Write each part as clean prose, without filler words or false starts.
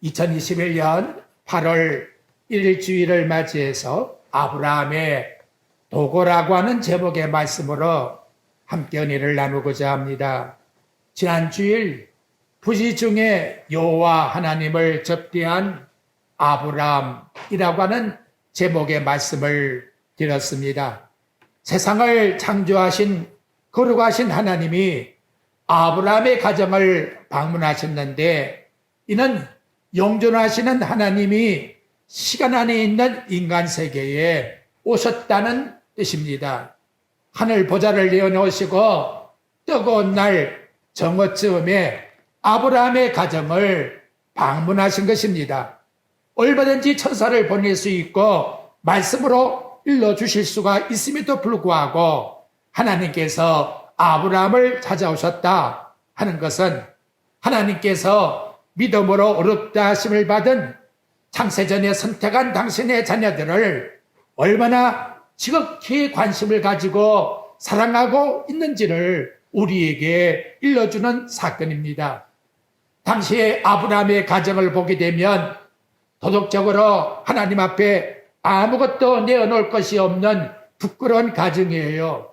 2021년 8월 1일 주일을 맞이해서 아브라함의 도고라고 하는 제목의 말씀으로 함께 은혜를 나누고자 합니다. 지난 주일 부지 중에 여호와 하나님을 접대한 아브라함이라고 하는 제목의 말씀을 드렸습니다. 세상을 창조하신 거룩하신 하나님이 아브라함의 가정을 방문하셨는데, 이는 영존하시는 하나님이 시간 안에 있는 인간 세계에 오셨다는 뜻입니다. 하늘 보좌를 내어놓으시고 뜨거운 날 정오쯤에 아브라함의 가정을 방문하신 것입니다. 얼마든지 천사를 보낼 수 있고 말씀으로 일러주실 수가 있음에도 불구하고 하나님께서 아브라함을 찾아오셨다 하는 것은 하나님께서 믿음으로 어렵다 하심을 받은 창세전에 선택한 당신의 자녀들을 얼마나 지극히 관심을 가지고 사랑하고 있는지를 우리에게 일러주는 사건입니다. 당시에 아브라함의 가정을 보게 되면 도덕적으로 하나님 앞에 아무것도 내어놓을 것이 없는 부끄러운 가정이에요.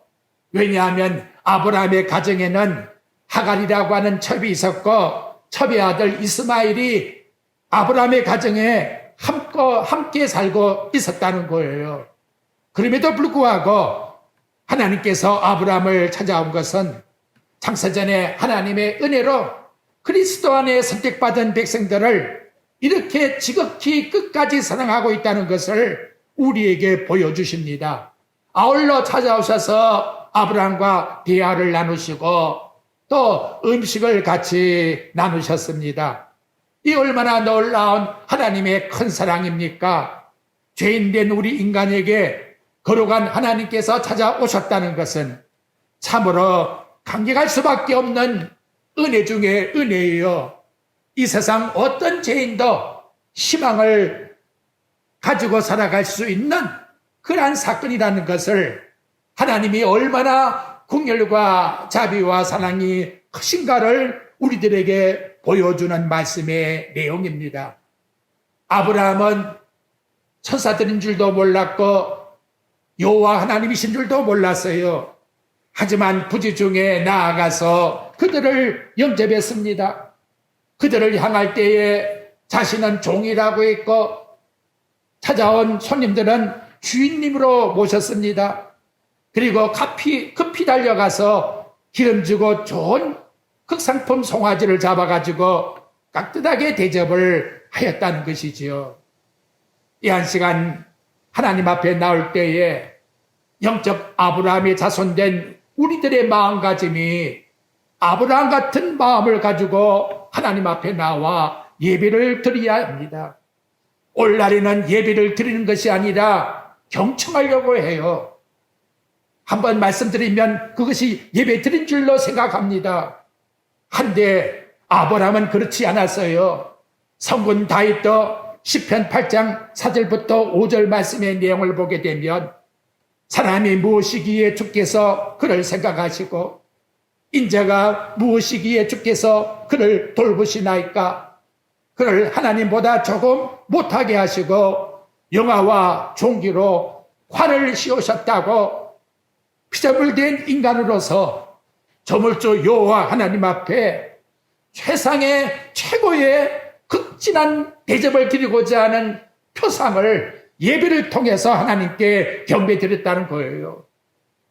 왜냐하면 아브라함의 가정에는 하갈이라고 하는 첩이 있었고, 첩의 아들 이스마엘이 아브라함의 가정에 함께 살고 있었다는 거예요. 그럼에도 불구하고 하나님께서 아브라함을 찾아온 것은 창세전에 하나님의 은혜로 그리스도 안에 선택받은 백성들을 이렇게 지극히 끝까지 사랑하고 있다는 것을 우리에게 보여주십니다. 아울러 찾아오셔서 아브라함과 대화를 나누시고 또 음식을 같이 나누셨습니다. 이 얼마나 놀라운 하나님의 큰 사랑입니까? 죄인된 우리 인간에게 거룩한 하나님께서 찾아오셨다는 것은 참으로 감격할 수밖에 없는 은혜 중에 은혜예요. 이 세상 어떤 죄인도 희망을 가지고 살아갈 수 있는 그러한 사건이라는 것을 하나님이 얼마나 긍휼과 자비와 사랑이 크신가를 우리들에게 보여주는 말씀의 내용입니다. 아브라함은 천사들인 줄도 몰랐고 여호와 하나님이신 줄도 몰랐어요. 하지만 부지 중에 나아가서 그들을 영접했습니다. 그들을 향할 때에 자신은 종이라고 했고 찾아온 손님들은 주인님으로 모셨습니다. 그리고 급히 달려가서 기름지고 좋은 극상품 송아지를 잡아가지고 깍듯하게 대접을 하였다는 것이지요. 이 한 시간 하나님 앞에 나올 때에 영적 아브라함의 자손된 우리들의 마음가짐이 아브라함 같은 마음을 가지고 하나님 앞에 나와 예배를 드려야 합니다. 올날에는 예배를 드리는 것이 아니라 경청하려고 해요. 한번 말씀드리면 그것이 예배 드린 줄로 생각합니다. 한데 아브라함은 그렇지 않았어요. 성군 다윗도 시편 8장 4절부터 5절 말씀의 내용을 보게 되면 사람이 무엇이기에 주께서 그를 생각하시고 인자가 무엇이기에 주께서 그를 돌보시나이까. 그를 하나님보다 조금 못하게 하시고 영화와 종기로 활을 씌우셨다고. 피조물된 인간으로서 저물주 여호와 하나님 앞에 세상의 최고의 극진한 대접을 드리고자 하는 표상을 예배를 통해서 하나님께 경배드렸다는 거예요.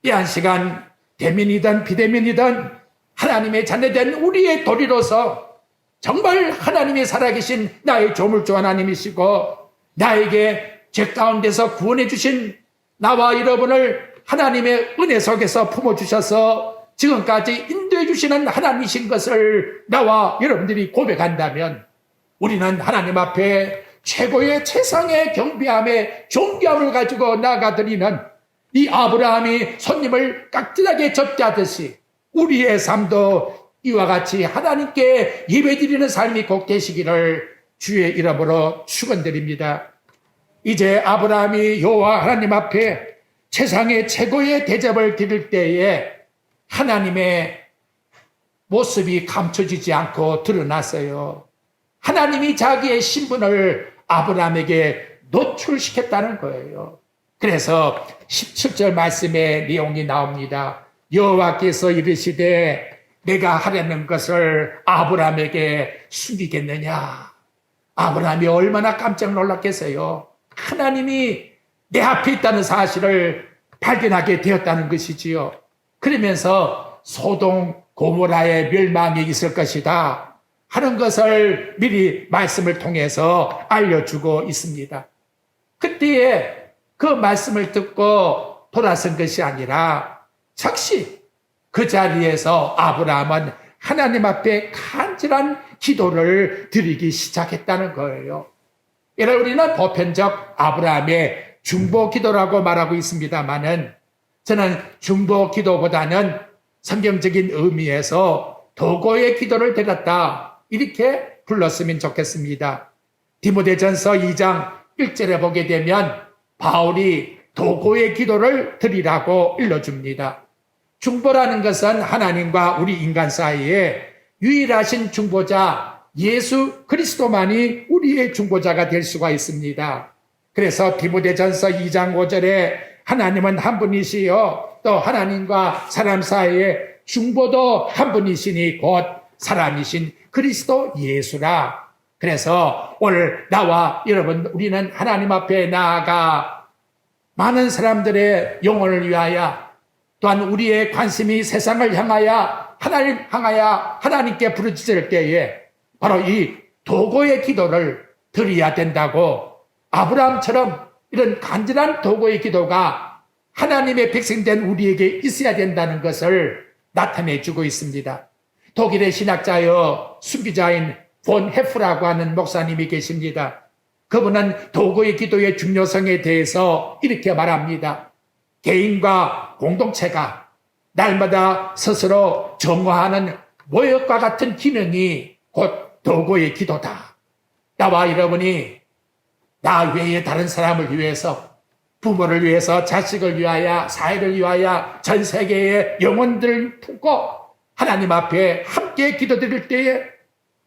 이 한 시간 대면이든 비대면이든 하나님의 자녀된 우리의 도리로서 정말 하나님이 살아계신 나의 조물주 하나님이시고 나에게 죄 가운데서 구원해 주신 나와 여러분을 하나님의 은혜 속에서 품어주셔서 지금까지 인도해 주시는 하나님이신 것을 나와 여러분들이 고백한다면 우리는 하나님 앞에 최고의 최상의 경배함에 존귀함을 가지고 나아가드리는 이 아브라함이 손님을 깍듯하게 접대하듯이 우리의 삶도 이와 같이 하나님께 예배드리는 삶이 꼭 되시기를 주의 이름으로 축원드립니다. 이제 아브라함이 여호와 하나님 앞에 세상의 최고의 대접을 드릴 때에 하나님의 모습이 감춰지지 않고 드러났어요. 하나님이 자기의 신분을 아브라함에게 노출시켰다는 거예요. 그래서 17절 말씀에 내용이 나옵니다. 여호와께서 이르시되 내가 하려는 것을 아브라함에게 숙이겠느냐. 아브라함이 얼마나 깜짝 놀랐겠어요. 하나님이 내 앞에 있다는 사실을 발견하게 되었다는 것이지요. 그러면서 소돔 고모라의 멸망이 있을 것이다 하는 것을 미리 말씀을 통해서 알려주고 있습니다. 그때에 그 말씀을 듣고 돌아선 것이 아니라 즉시 그 자리에서 아브라함은 하나님 앞에 간절한 기도를 드리기 시작했다는 거예요. 이를 우리는 보편적 아브라함의 중보 기도라고 말하고 있습니다만은 저는 중보 기도보다는 성경적인 의미에서 도고의 기도를 드렸다 이렇게 불렀으면 좋겠습니다. 디모데전서 2장 1절에 보게 되면 바울이 도고의 기도를 드리라고 일러줍니다. 중보라는 것은 하나님과 우리 인간 사이에 유일하신 중보자 예수 그리스도만이 우리의 중보자가 될 수가 있습니다. 그래서 디모데전서 2장 5절에 하나님은 한 분이시요 또 하나님과 사람 사이에 중보도 한 분이시니 곧 사람이신 그리스도 예수라. 그래서 오늘 나와 여러분 우리는 하나님 앞에 나아가 많은 사람들의 영혼을 위하여 또한 우리의 관심이 세상을 향하여 하나님께 부르짖을 때에 바로 이 도고의 기도를 드려야 된다고 아브라함처럼 이런 간절한 도고의 기도가 하나님의 백성된 우리에게 있어야 된다는 것을 나타내 주고 있습니다. 독일의 신학자여 순교자인 본 헤프라고 하는 목사님이 계십니다. 그분은 도고의 기도의 중요성에 대해서 이렇게 말합니다. 개인과 공동체가 날마다 스스로 정화하는 모욕과 같은 기능이 곧 도고의 기도다. 나와 여러분이 나 외에 다른 사람을 위해서, 부모를 위해서, 자식을 위하여, 사회를 위하여, 전 세계의 영혼들을 품고 하나님 앞에 함께 기도드릴 때에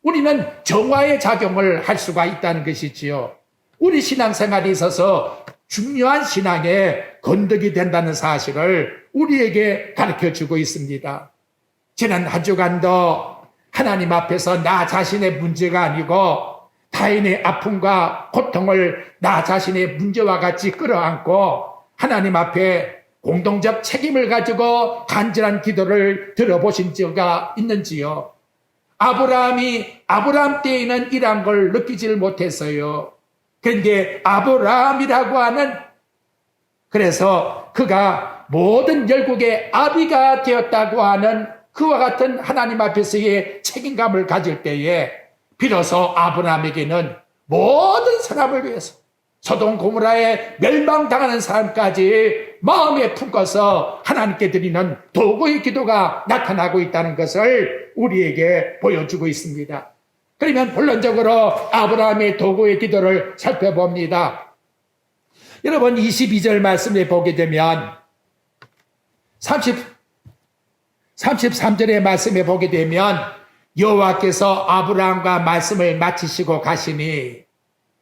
우리는 정화의 작용을 할 수가 있다는 것이지요. 우리 신앙생활에 있어서 중요한 신앙의 건덕이 된다는 사실을 우리에게 가르쳐주고 있습니다. 지난 한 주간도 하나님 앞에서 나 자신의 문제가 아니고 타인의 아픔과 고통을 나 자신의 문제와 같이 끌어안고 하나님 앞에 공동적 책임을 가지고 간절한 기도를 들어보신 적이 있는지요? 아브라함 때에는 이러한 걸 느끼질 못했어요. 그런데 아브라함이라고 하는 그래서 그가 모든 열국의 아비가 되었다고 하는 그와 같은 하나님 앞에서의 책임감을 가질 때에 비로소 아브라함에게는 모든 사람을 위해서 소돔 고모라에 멸망당하는 사람까지 마음에 품고서 하나님께 드리는 도구의 기도가 나타나고 있다는 것을 우리에게 보여주고 있습니다. 그러면 본론적으로 아브라함의 도구의 기도를 살펴봅니다. 여러분 22절 말씀을 보게 되면 33절의 말씀에 보게 되면 여호와께서 아브라함과 말씀을 마치시고 가시니,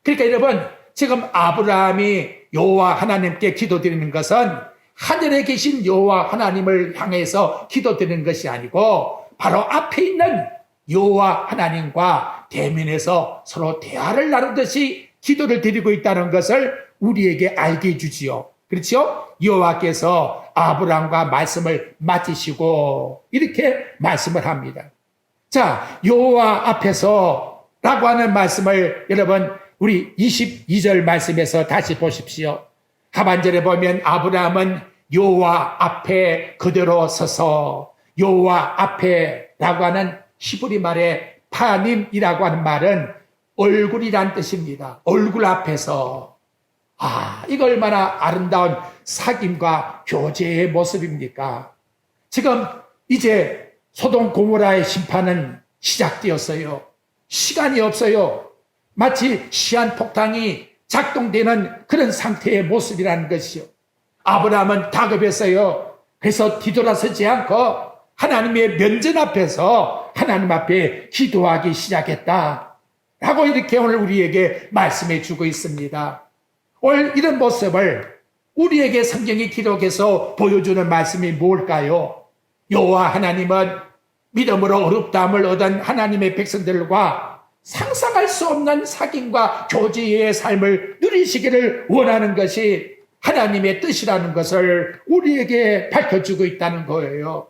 그러니까 여러분 지금 아브라함이 여호와 하나님께 기도드리는 것은 하늘에 계신 여호와 하나님을 향해서 기도드리는 것이 아니고 바로 앞에 있는 여호와 하나님과 대면에서 서로 대화를 나누듯이 기도를 드리고 있다는 것을 우리에게 알게 해주지요. 그렇죠? 여호와께서 아브라함과 말씀을 마치시고 이렇게 말씀을 합니다. 자, 여호와 앞에서 라고 하는 말씀을 여러분 우리 22절 말씀에서 다시 보십시오. 하반절에 보면 아브라함은 여호와 앞에 그대로 서서, 여호와 앞에 라고 하는 히브리 말의 파님이라고 하는 말은 얼굴이란 뜻입니다. 얼굴 앞에서. 이거 얼마나 아름다운 사귐과 교제의 모습입니까? 지금 이제 소돔 고모라의 심판은 시작되었어요. 시간이 없어요. 마치 시한폭탄이 작동되는 그런 상태의 모습이라는 것이요. 아브라함은 다급했어요. 그래서 뒤돌아서지 않고 하나님의 면전 앞에서 하나님 앞에 기도하기 시작했다. 라고 이렇게 오늘 우리에게 말씀해 주고 있습니다. 오늘 이런 모습을 우리에게 성경이 기록해서 보여주는 말씀이 뭘까요? 여호와 하나님은 믿음으로 어렵다함을 얻은 하나님의 백성들과 상상할 수 없는 사귐과 교제의 삶을 누리시기를 원하는 것이 하나님의 뜻이라는 것을 우리에게 밝혀주고 있다는 거예요.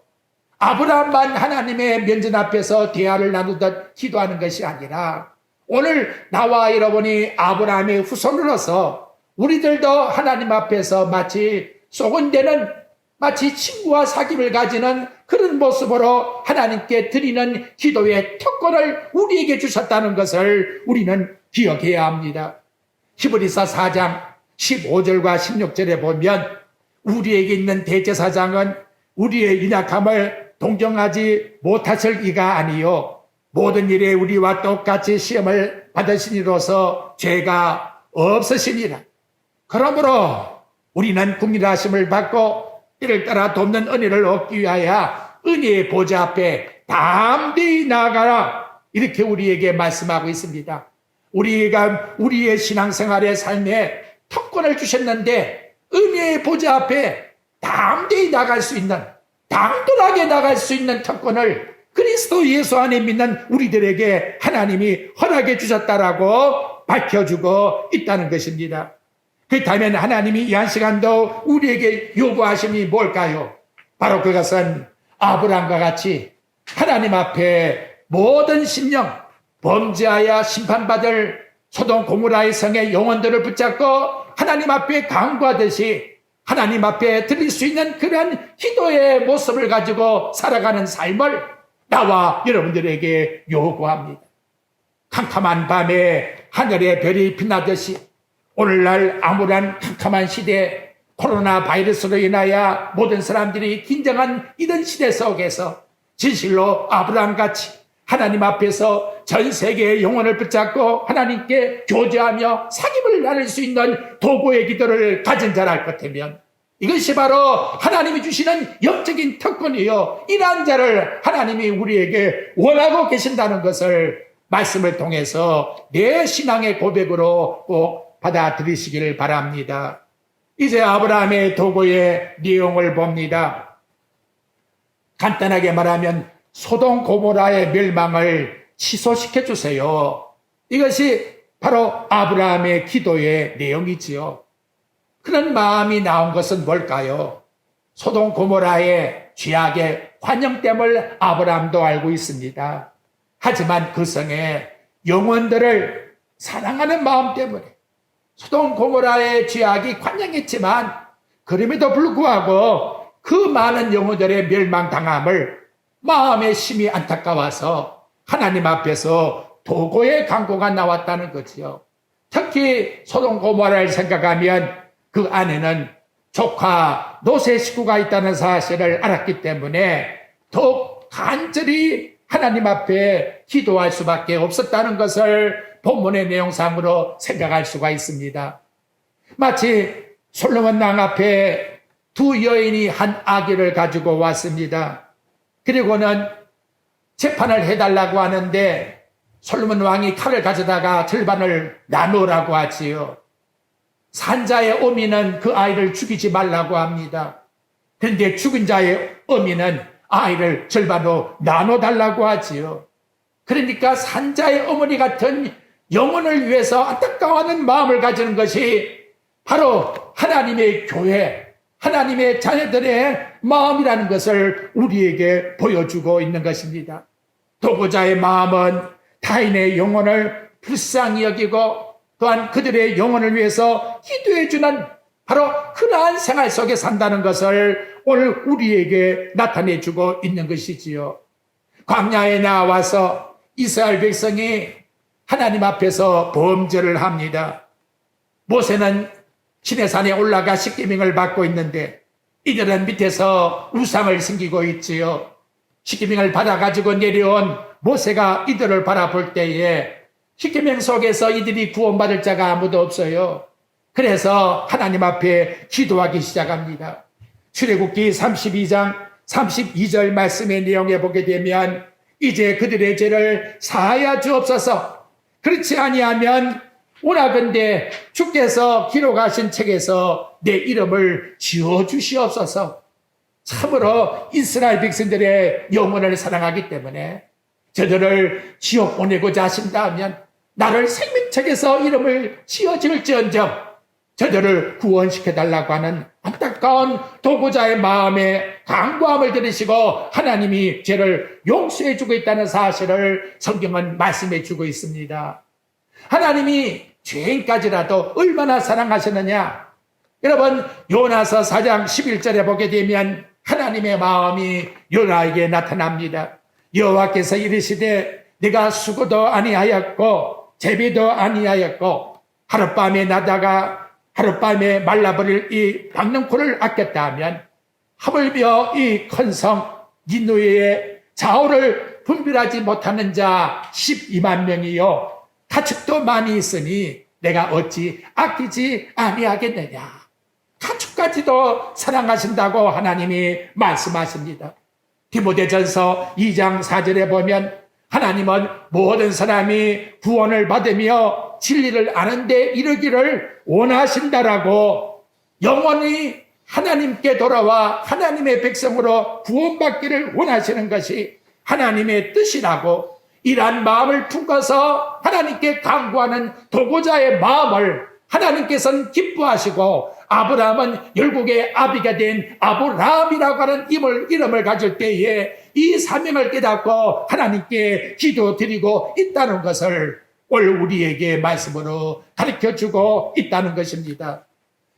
아브라함만 하나님의 면전 앞에서 대화를 나누듯 기도하는 것이 아니라 오늘 나와 여러분이 아브라함의 후손으로서 우리들도 하나님 앞에서 마치 소곤대는 마치 친구와 사귐을 가지는 그런 모습으로 하나님께 드리는 기도의 특권을 우리에게 주셨다는 것을 우리는 기억해야 합니다. 히브리서 4장 15절과 16절에 보면 우리에게 있는 대제사장은 우리의 연약함을 동정하지 못하실 이가 아니요 모든 일에 우리와 똑같이 시험을 받으시니로서 죄가 없으시니라. 그러므로 우리는 국리하심을 받고 이를 따라 돕는 은혜를 얻기 위하여 은혜의 보좌 앞에 담대히 나아가라. 이렇게 우리에게 말씀하고 있습니다. 우리가 우리의 신앙생활의 삶에 특권을 주셨는데 은혜의 보좌 앞에 담대히 나갈 수 있는, 당돌하게 나갈 수 있는 특권을 그리스도 예수 안에 믿는 우리들에게 하나님이 허락해 주셨다라고 밝혀주고 있다는 것입니다. 그렇다면 하나님이 이 한 시간도 우리에게 요구하심이 뭘까요? 바로 그것은 아브라함과 같이 하나님 앞에 모든 심령, 범죄하여 심판받을 소돔 고모라의 성의 영혼들을 붙잡고 하나님 앞에 간구하듯이 하나님 앞에 드릴 수 있는 그러한 기도의 모습을 가지고 살아가는 삶을 나와 여러분들에게 요구합니다. 캄캄한 밤에 하늘의 별이 빛나듯이 오늘날 암울한 캄캄한 시대, 코로나 바이러스로 인하여 모든 사람들이 긴장한 이런 시대 속에서 진실로 아브라함같이 하나님 앞에서 전 세계의 영혼을 붙잡고 하나님께 교제하며 사귐을 나눌 수 있는 도구의 기도를 가진 자랄 것 같으면 이것이 바로 하나님이 주시는 영적인 특권이요, 이러한 자를 하나님이 우리에게 원하고 계신다는 것을 말씀을 통해서 내 신앙의 고백으로 꼭 받아들이시기를 바랍니다. 이제 아브라함의 도구의 내용을 봅니다. 간단하게 말하면 소돔 고모라의 멸망을 취소시켜 주세요. 이것이 바로 아브라함의 기도의 내용이지요. 그런 마음이 나온 것은 뭘까요? 소돔 고모라의 죄악의 관영됨을 아브라함도 알고 있습니다. 하지만 그 성에 영혼들을 사랑하는 마음 때문에 소돔 고모라의 죄악이 관영했지만 그럼에도 불구하고 그 많은 영혼들의 멸망당함을 마음의 심히 안타까워서 하나님 앞에서 도고의 간구가 나왔다는 거지요. 특히 소돔 고모라를 생각하면 그 안에는 조카 노세 식구가 있다는 사실을 알았기 때문에 더욱 간절히 하나님 앞에 기도할 수밖에 없었다는 것을 본문의 내용상으로 생각할 수가 있습니다. 마치 솔로몬 왕 앞에 두 여인이 한 아기를 가지고 왔습니다. 그리고는 재판을 해달라고 하는데 솔로몬 왕이 칼을 가져다가 절반을 나누라고 하지요. 산자의 어미는 그 아이를 죽이지 말라고 합니다. 그런데 죽은 자의 어미는 아이를 절반으로 나눠달라고 하지요. 그러니까 산자의 어머니 같은 영혼을 위해서 안타까워하는 마음을 가지는 것이 바로 하나님의 교회, 하나님의 자녀들의 마음이라는 것을 우리에게 보여주고 있는 것입니다. 도구자의 마음은 타인의 영혼을 불쌍히 여기고 또한 그들의 영혼을 위해서 기도해주는 바로 그러한 생활 속에 산다는 것을 오늘 우리에게 나타내주고 있는 것이지요. 광야에 나와서 이스라엘 백성이 하나님 앞에서 범죄를 합니다. 모세는 시내산에 올라가 십계명을 받고 있는데 이들은 밑에서 우상을 섬기고 있지요. 십계명을 받아가지고 내려온 모세가 이들을 바라볼 때에 십계명 속에서 이들이 구원받을 자가 아무도 없어요. 그래서 하나님 앞에 기도하기 시작합니다. 출애굽기 32장 32절 말씀의 내용에 보게 되면 이제 그들의 죄를 사하여 주옵소서, 그렇지 아니하면 오나건대 주께서 기록하신 책에서 내 이름을 지어 주시옵소서. 참으로 이스라엘 백성들의 영혼을 사랑하기 때문에 저들을 지옥 보내고자 하신다면 나를 생명책에서 이름을 지어줄지언정 저들을 구원시켜달라고 하는 안타까운 도구자의 마음에 간구함을 들으시고 하나님이 죄를 용서해주고 있다는 사실을 성경은 말씀해주고 있습니다. 하나님이 죄인까지라도 얼마나 사랑하셨느냐. 여러분 요나서 4장 11절에 보게 되면 하나님의 마음이 요나에게 나타납니다. 여호와께서 이르시되 내가 수고도 아니하였고 제비도 아니하였고 하룻밤에 나다가 하룻밤에 말라버릴 이 박능코를 아꼈다 하면 하물며 이 큰 성 니느웨의 좌우를 분별하지 못하는 자 12만 명이요 가축도 많이 있으니 내가 어찌 아끼지 아니하겠느냐. 가축까지도 사랑하신다고 하나님이 말씀하십니다. 디모데전서 2장 4절에 보면 하나님은 모든 사람이 구원을 받으며 진리를 아는 데 이르기를 원하신다라고 영원히 하나님께 돌아와 하나님의 백성으로 구원받기를 원하시는 것이 하나님의 뜻이라고 이러한 마음을 품고서 하나님께 간구하는 도구자의 마음을 하나님께서는 기뻐하시고 아브라함은 열국의 아비가 된 아브라함이라고 하는 이름을 가질 때에 이 사명을 깨닫고 하나님께 기도드리고 있다는 것을 오늘 우리에게 말씀으로 가르쳐주고 있다는 것입니다.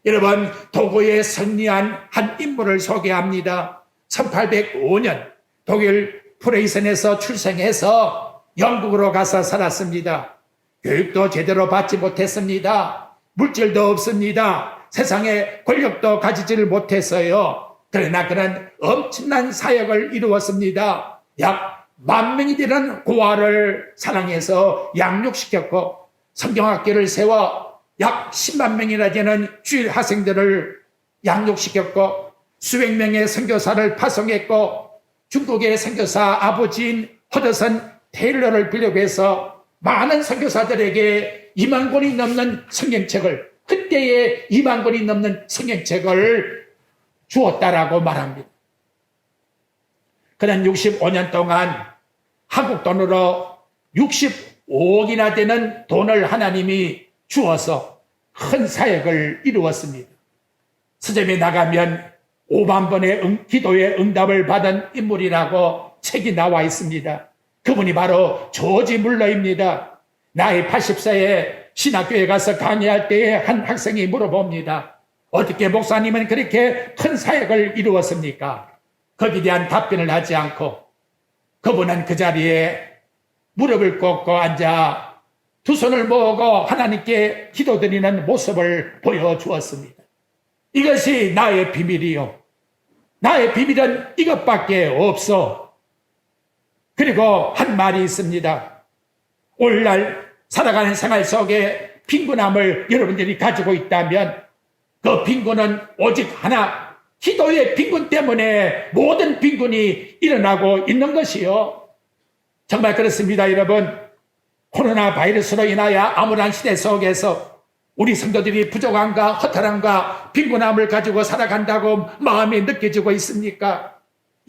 여러분, 도고에 승리한 한 인물을 소개합니다. 1805년 독일 프레이센에서 출생해서 영국으로 가서 살았습니다. 교육도 제대로 받지 못했습니다. 물질도 없습니다. 세상에 권력도 가지지를 못했어요. 그러나 그는 엄청난 사역을 이루었습니다. 약 10,000명이 되는 고아를 사랑해서 양육시켰고 성경학교를 세워 약 10만 명이나 되는 주일 학생들을 양육시켰고 수백 명의 선교사를 파송했고 중국의 선교사 아버지인 허드슨 테일러를 비롯해서 많은 선교사들에게 2만 권이 넘는 성경책을 그때에 2만 권이 넘는 성경책을 주었다라고 말합니다. 그는 65년 동안 한국 돈으로 65억이나 되는 돈을 하나님이 주어서 큰 사역을 이루었습니다. 서점에 나가면 5만 번의 기도의 응답을 받은 인물이라고 책이 나와 있습니다. 그분이 바로 조지 물러입니다. 나이 80세에 신학교에 가서 강의할 때에 한 학생이 물어봅니다. 어떻게 목사님은 그렇게 큰 사역을 이루었습니까? 거기에 대한 답변을 하지 않고 그분은 그 자리에 무릎을 꿇고 앉아 두 손을 모으고 하나님께 기도드리는 모습을 보여주었습니다. 이것이 나의 비밀이요. 나의 비밀은 이것밖에 없어. 그리고 한 말이 있습니다. 오늘날 살아가는 생활 속에 빈곤함을 여러분들이 가지고 있다면 그 빈곤은 오직 하나, 기도의 빈곤 때문에 모든 빈곤이 일어나고 있는 것이요. 정말 그렇습니다, 여러분. 코로나 바이러스로 인하여 암울한 시대 속에서 우리 성도들이 부족함과 허탈함과 빈곤함을 가지고 살아간다고 마음이 느껴지고 있습니까?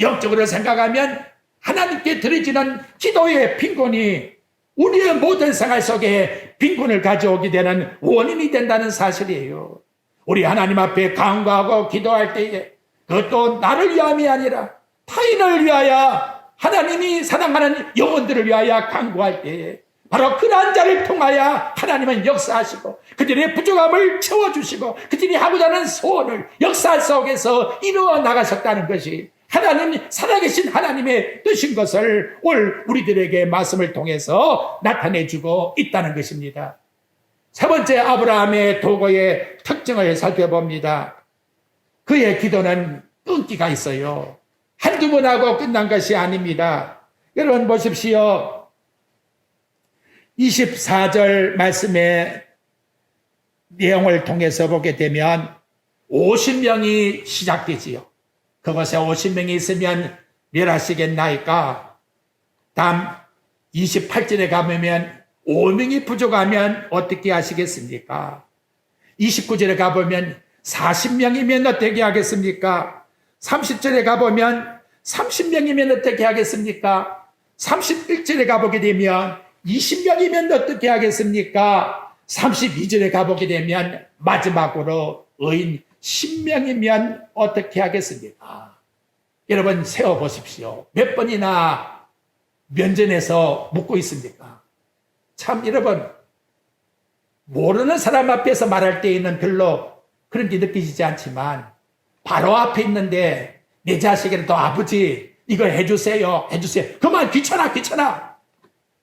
영적으로 생각하면 하나님께 드려지는 기도의 빈곤이 우리의 모든 생활 속에 빈곤을 가져오게 되는 원인이 된다는 사실이에요. 우리 하나님 앞에 간구하고 기도할 때에 그것도 나를 위함이 아니라 타인을 위하여 하나님이 사랑하는 영혼들을 위하여 간구할 때에 바로 그러한 자를 통하여 하나님은 역사하시고 그들의 부족함을 채워주시고 그들이 하고자 하는 소원을 역사 속에서 이루어 나가셨다는 것이 하나님, 살아계신 하나님의 뜻인 것을 오늘 우리들에게 말씀을 통해서 나타내주고 있다는 것입니다. 세 번째, 아브라함의 도구의 특징을 살펴봅니다. 그의 기도는 끈기가 있어요. 한두 번 하고 끝난 것이 아닙니다. 여러분 보십시오. 24절 말씀의 내용을 통해서 보게 되면 50명이 시작되지요. 그것에 50명이 있으면 멸하시겠나이까? 다음 28절에 가보면 5명이 부족하면 어떻게 하시겠습니까? 29절에 가보면 40명이면 어떻게 하겠습니까? 30절에 가보면 30명이면 어떻게 하겠습니까? 31절에 가보게 되면 20명이면 어떻게 하겠습니까? 32절에 가보게 되면 마지막으로 의인 10명이면 어떻게 하겠습니까? 여러분 세워보십시오. 몇 번이나 면전에서 묻고 있습니까? 참 여러분 모르는 사람 앞에서 말할 때에는 별로 그런 게 느껴지지 않지만 바로 앞에 있는데 내 자식이라도 아버지 이거 해주세요. 그만 귀찮아.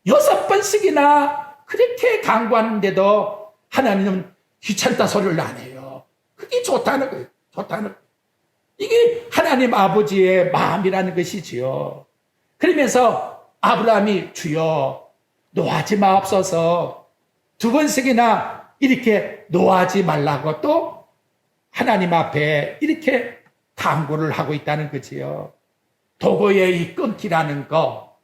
6번씩이나 그렇게 강구하는데도 하나님은 귀찮다 소리를 안 해요. 그게 좋다는 거예요. 이게 하나님 아버지의 마음이라는 것이지요. 그러면서 아브라함이 주여 노하지 마옵소서 2번씩이나 이렇게 노하지 말라고 또 하나님 앞에 이렇게 간구를 하고 있다는 거지요. 도구의 이 끊기라는 거,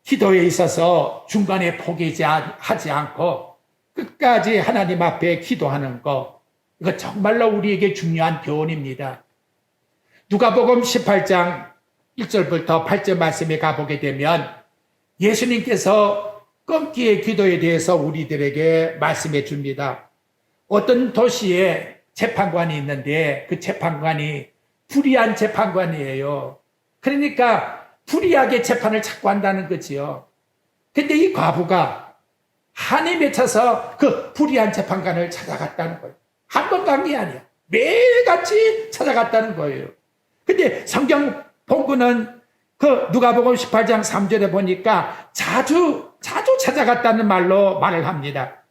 기도에 있어서 중간에 포기하지 않고 끝까지 하나님 앞에 기도하는 거, 이거 정말로 우리에게 중요한 교훈입니다. 누가복음 18장 1절부터 8절 말씀에 가보게 되면 예수님께서 끊기의 기도에 대해서 우리들에게 말씀해 줍니다. 어떤 도시에 재판관이 있는데 그 재판관이 불의한 재판관이에요. 그러니까 불의하게 재판을 자꾸 한다는 거지요. 근데 이 과부가 한이 맺혀서 그 불의한 재판관을 찾아갔다는 거예요. 한 번 간 게 아니야. 매일같이 찾아갔다는 거예요. 근데 성경 본문은 그 누가복음 18장 3절에 보니까 자주 찾아갔다는 말로 말을 합니다.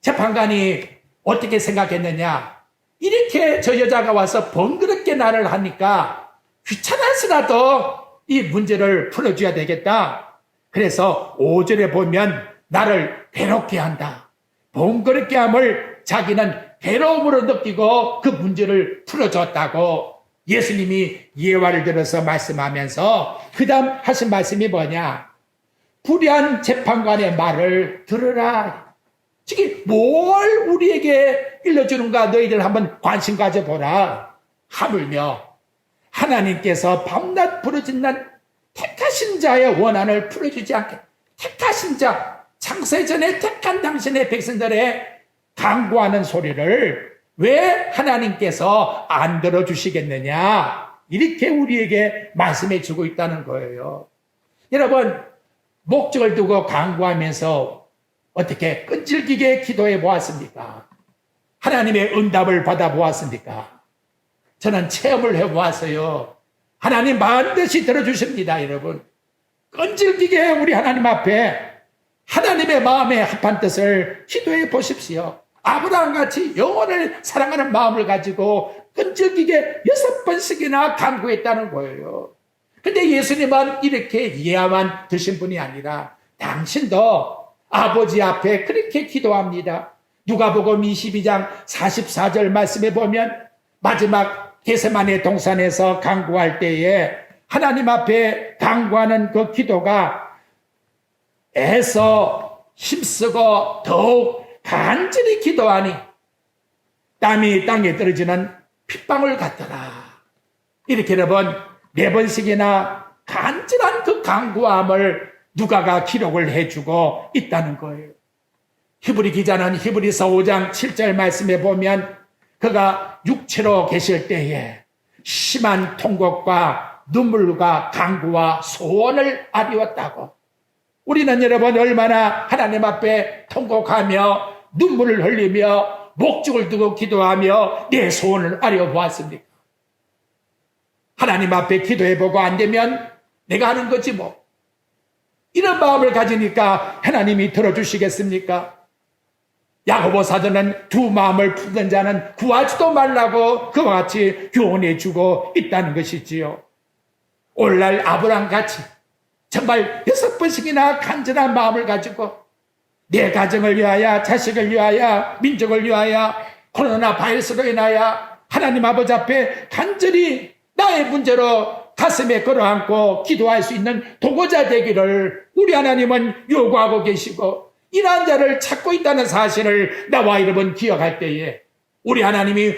재판관이 어떻게 생각했느냐? 이렇게 저 여자가 와서 번거롭게 나를 하니까 귀찮아서라도 이 문제를 풀어줘야 되겠다. 그래서 5절에 보면 나를 괴롭게 한다. 번거롭게 함을 자기는 괴로움으로 느끼고 그 문제를 풀어줬다고 예수님이 예화를 들어서 말씀하면서 그 다음 하신 말씀이 뭐냐? 불의한 재판관의 말을 들으라. 지금 뭘 우리에게 일러주는가 너희들 한번 관심 가져보라. 하물며 하나님께서 밤낮 부르짖는 택하신 자의 원한을 풀어주지 않게 택하신 자, 창세전에 택한 당신의 백성들의 간구하는 소리를 왜 하나님께서 안 들어주시겠느냐? 이렇게 우리에게 말씀해 주고 있다는 거예요. 여러분, 목적을 두고 간구하면서 어떻게 끈질기게 기도해 보았습니까? 하나님의 응답을 받아 보았습니까? 저는 체험을 해 보았어요. 하나님 반드시 들어주십니다, 여러분. 끈질기게 우리 하나님 앞에 하나님의 마음에 합한 뜻을 기도해 보십시오. 아브라함같이 영혼을 사랑하는 마음을 가지고 끈질기게 6번씩이나 간구했다는 거예요. 근데 예수님은 이렇게 예화만 드신 분이 아니라 당신도 아버지 앞에 그렇게 기도합니다. 누가복음 22장 44절 말씀에 보면 마지막 게세마네 동산에서 간구할 때에 하나님 앞에 간구하는 그 기도가 애써 힘쓰고 더욱 간절히 기도하니 땀이 땅에 떨어지는 핏방울 같더라. 이렇게 여러분 4번씩이나 간절한 그 간구함을 누가가 기록을 해주고 있다는 거예요. 히브리 기자는 히브리서 5장 7절 말씀에 보면 그가 육체로 계실 때에 심한 통곡과 눈물과 간구와 소원을 아리웠다고. 우리는 여러분 얼마나 하나님 앞에 통곡하며 눈물을 흘리며 목적을 두고 기도하며 내 소원을 아려보았습니까? 하나님 앞에 기도해보고 안 되면 내가 하는 거지 뭐. 이런 마음을 가지니까 하나님이 들어주시겠습니까? 야고보 사도는 두 마음을 품는 자는 구하지도 말라고 그와 같이 교훈해주고 있다는 것이지요. 오늘날 아브라함같이 정말 6번씩이나 간절한 마음을 가지고 내 가정을 위하여, 자식을 위하여, 민족을 위하여, 코로나 바이러스로 인하여 하나님 아버지 앞에 간절히 나의 문제로 가슴에 끌어안고 기도할 수 있는 도구자 되기를 우리 하나님은 요구하고 계시고 이러한 자를 찾고 있다는 사실을 나와 여러분 기억할 때에 우리 하나님이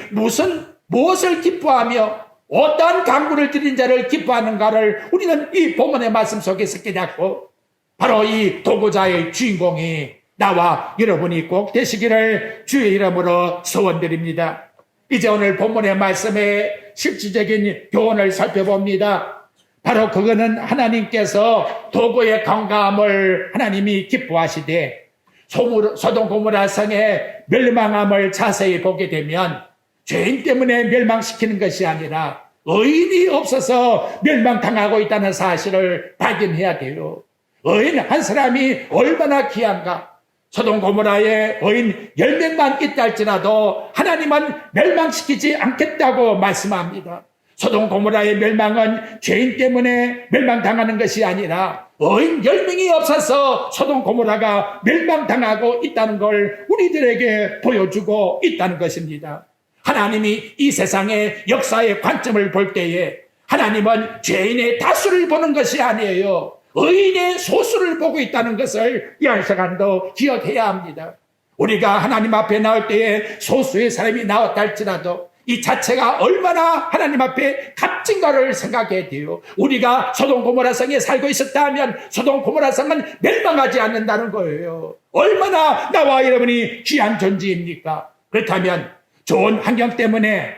무엇을 기뻐하며 어떠한 간구를 드린 자를 기뻐하는가를 우리는 이 본문의 말씀 속에서 깨닫고 바로 이 도구자의 주인공이 나와 여러분이 꼭 되시기를 주의 이름으로 소원드립니다. 이제 오늘 본문의 말씀의 실질적인 교훈을 살펴봅니다. 바로 그거는 하나님께서 도구의 건강함을 하나님이 기뻐하시되 소돔 고모라 성의 멸망함을 자세히 보게 되면 죄인 때문에 멸망시키는 것이 아니라 의인이 없어서 멸망당하고 있다는 사실을 발견해야 돼요. 의인 한 사람이 얼마나 귀한가. 소돔 고모라에 의인 10명만 있다 할지라도 하나님은 멸망시키지 않겠다고 말씀합니다. 소돔 고모라의 멸망은 죄인 때문에 멸망당하는 것이 아니라 의인 10명이 없어서 소돔 고모라가 멸망당하고 있다는 걸 우리들에게 보여주고 있다는 것입니다. 하나님이 이 세상의 역사의 관점을 볼 때에 하나님은 죄인의 다수를 보는 것이 아니에요. 의인의 소수를 보고 있다는 것을 이 한 시간도 기억해야 합니다. 우리가 하나님 앞에 나올 때에 소수의 사람이 나왔다 할지라도 이 자체가 얼마나 하나님 앞에 값진가를 생각해야 돼요. 우리가 소돔 고모라 성에 살고 있었다면 소돔 고모라 성은 멸망하지 않는다는 거예요. 얼마나 나와 여러분이 귀한 존재입니까? 그렇다면 좋은 환경 때문에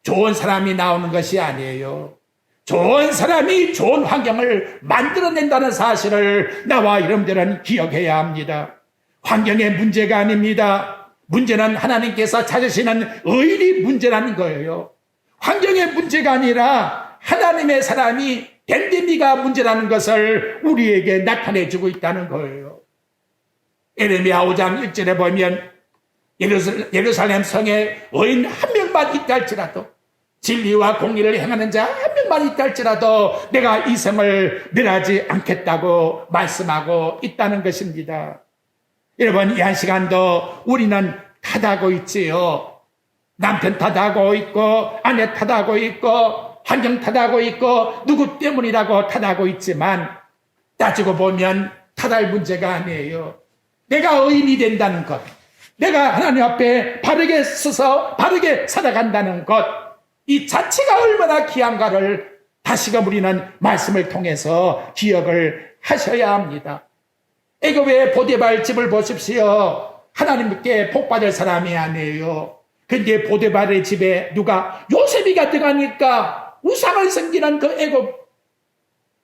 좋은 사람이 나오는 것이 아니에요. 좋은 사람이 좋은 환경을 만들어낸다는 사실을 나와 여러분들은 기억해야 합니다. 환경의 문제가 아닙니다. 문제는 하나님께서 찾으시는 의인이 문제라는 거예요. 환경의 문제가 아니라 하나님의 사람이 됨됨이가 문제라는 것을 우리에게 나타내주고 있다는 거예요. 에레미야 5장 1절에 보면 예루살렘 성에 의인 한 명만 있다 할지라도 진리와 공의를 행하는 자 한 명만 있다 할지라도 내가 이 성을 멸하지 않겠다고 말씀하고 있다는 것입니다. 여러분, 이 한 시간도 우리는 탓하고 있지요. 남편 탓하고 있고 아내 탓하고 있고 환경 탓하고 있고 누구 때문이라고 탓하고 있지만 따지고 보면 탓할 문제가 아니에요. 내가 의인이 된다는 것, 내가 하나님 앞에 바르게 서서 바르게 살아간다는 것, 이 자체가 얼마나 귀한가를 다시금 우리는 말씀을 통해서 기억을 하셔야 합니다. 애굽의 보디발 집을 보십시오. 하나님께 복받을 사람이 아니에요. 근데 보디발의 집에 누가 요셉이가 들어가니까 우상을 섬기는 그 애굽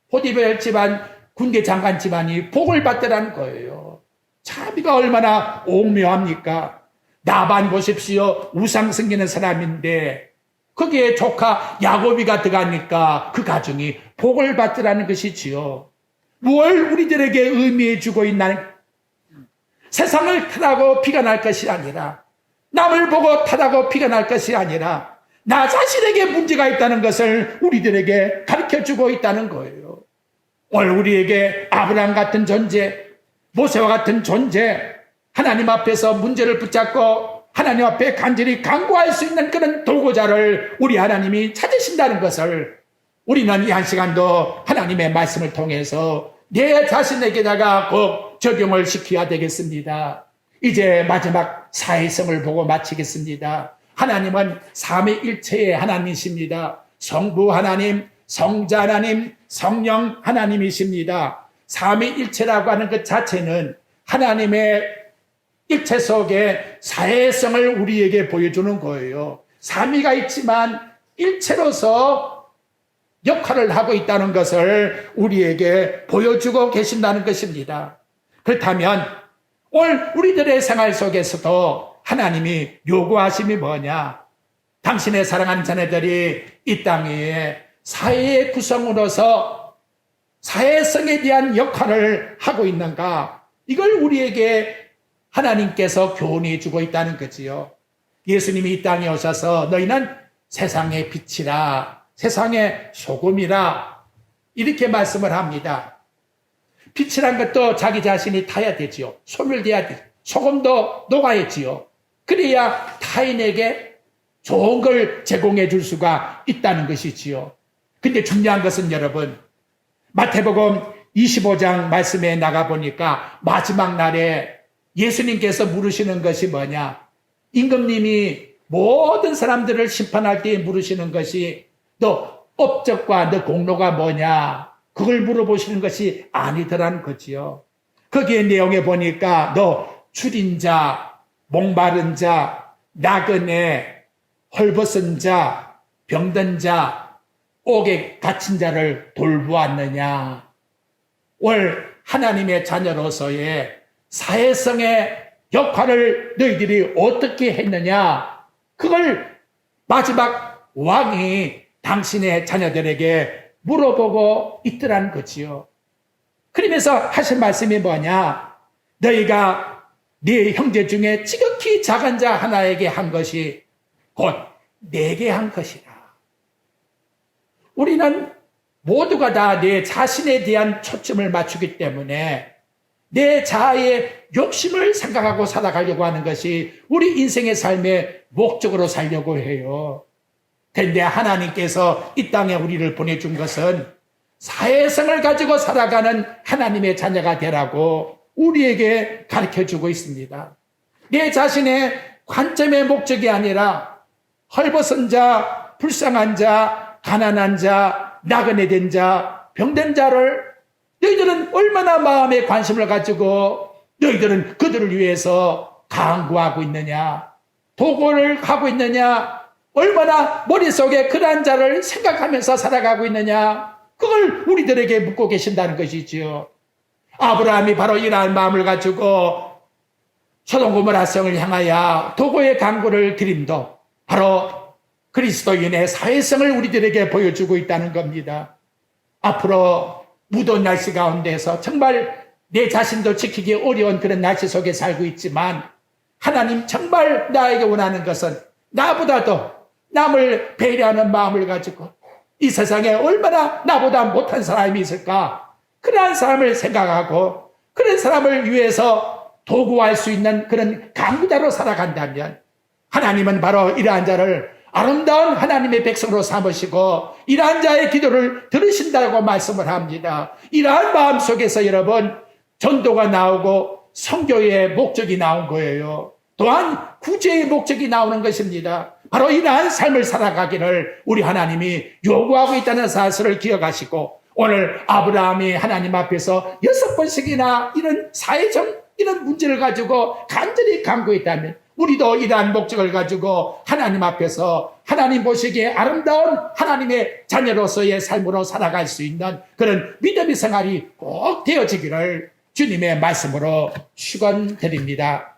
보디발 집안 군대 장관 집안이 복을 받더라는 거예요. 자비가 얼마나 오묘합니까? 나반 보십시오. 우상 섬기는 사람인데 거기에 조카 야곱이가 들어가니까 그 가정이 복을 받더라는 것이지요. 무엇을 우리들에게 의미해 주고 있나는 세상을 탓하고 피가 날 것이 아니라 남을 보고 탓하고 피가 날 것이 아니라 나 자신에게 문제가 있다는 것을 우리들에게 가르쳐주고 있다는 거예요. 오늘 우리에게 아브라함 같은 존재, 모세와 같은 존재, 하나님 앞에서 문제를 붙잡고 하나님 앞에 간절히 간구할 수 있는 그런 도구자를 우리 하나님이 찾으신다는 것을 우리는 이 한 시간도 하나님의 말씀을 통해서 내 자신에게다가 꼭 적용을 시켜야 되겠습니다. 이제 마지막 사회성을 보고 마치겠습니다. 하나님은 삼위일체의 하나님이십니다. 성부 하나님, 성자 하나님, 성령 하나님이십니다. 삼위일체라고 하는 것 자체는 하나님의 일체 속에 사회성을 우리에게 보여주는 거예요. 삼위가 있지만 일체로서 역할을 하고 있다는 것을 우리에게 보여주고 계신다는 것입니다. 그렇다면 오늘 우리들의 생활 속에서도 하나님이 요구하심이 뭐냐? 당신의 사랑하는 자녀들이 이 땅 위에 사회의 구성으로서 사회성에 대한 역할을 하고 있는가? 이걸 우리에게 하나님께서 교훈해 주고 있다는 거지요. 예수님이 이 땅에 오셔서 너희는 세상의 빛이라, 세상의 소금이라 이렇게 말씀을 합니다. 빛이란 것도 자기 자신이 타야 되지요. 소멸돼야 되죠. 소금도 녹아야지요. 그래야 타인에게 좋은 걸 제공해 줄 수가 있다는 것이지요. 근데 중요한 것은 여러분, 마태복음 25장 말씀에 나가보니까 마지막 날에 예수님께서 물으시는 것이 뭐냐? 임금님이 모든 사람들을 심판할 때 물으시는 것이 너 업적과 너 공로가 뭐냐? 그걸 물어보시는 것이 아니더라는 거지요. 거기에 내용에 보니까 너 줄인 자, 목마른 자, 나그네, 헐벗은 자, 병든 자, 옥에 갇힌 자를 돌보았느냐? 올 하나님의 자녀로서의 사회성의 역할을 너희들이 어떻게 했느냐? 그걸 마지막 왕이 당신의 자녀들에게 물어보고 있더라는 거지요. 그러면서 하신 말씀이 뭐냐? 너희가 네 형제 중에 지극히 작은 자 하나에게 한 것이 곧 내게 한 것이라. 우리는 모두가 다 내 자신에 대한 초점을 맞추기 때문에 내 자아의 욕심을 생각하고 살아가려고 하는 것이 우리 인생의 삶의 목적으로 살려고 해요. 그런데 하나님께서 이 땅에 우리를 보내준 것은 사회성을 가지고 살아가는 하나님의 자녀가 되라고 우리에게 가르쳐주고 있습니다. 내 자신의 관점의 목적이 아니라 헐벗은 자, 불쌍한 자, 가난한 자, 나그네 된 자, 병든 자를 너희들은 얼마나 마음에 관심을 가지고 너희들은 그들을 위해서 강구하고 있느냐, 도구를 하고 있느냐, 얼마나 머릿속에 그러한 자를 생각하면서 살아가고 있느냐, 그걸 우리들에게 묻고 계신다는 것이지요. 아브라함이 바로 이러한 마음을 가지고 소돔 고모라 성을 향하여 도구의 강구를 드림도 바로 그리스도인의 사회성을 우리들에게 보여주고 있다는 겁니다. 앞으로 무더운 날씨 가운데서 정말 내 자신도 지키기 어려운 그런 날씨 속에 살고 있지만 하나님 정말 나에게 원하는 것은 나보다도 남을 배려하는 마음을 가지고 이 세상에 얼마나 나보다 못한 사람이 있을까? 그러한 사람을 생각하고 그런 사람을 위해서 도구할 수 있는 그런 강구자로 살아간다면 하나님은 바로 이러한 자를 아름다운 하나님의 백성으로 삼으시고 이러한 자의 기도를 들으신다고 말씀을 합니다. 이러한 마음 속에서 여러분 전도가 나오고 선교의 목적이 나온 거예요. 또한 구제의 목적이 나오는 것입니다. 바로 이러한 삶을 살아가기를 우리 하나님이 요구하고 있다는 사실을 기억하시고 오늘 아브라함이 하나님 앞에서 6번씩이나 이런 사회적 이런 문제를 가지고 간절히 간구했다면 우리도 이러한 목적을 가지고 하나님 앞에서 하나님 보시기에 아름다운 하나님의 자녀로서의 삶으로 살아갈 수 있는 그런 믿음의 생활이 꼭 되어지기를 주님의 말씀으로 축원드립니다.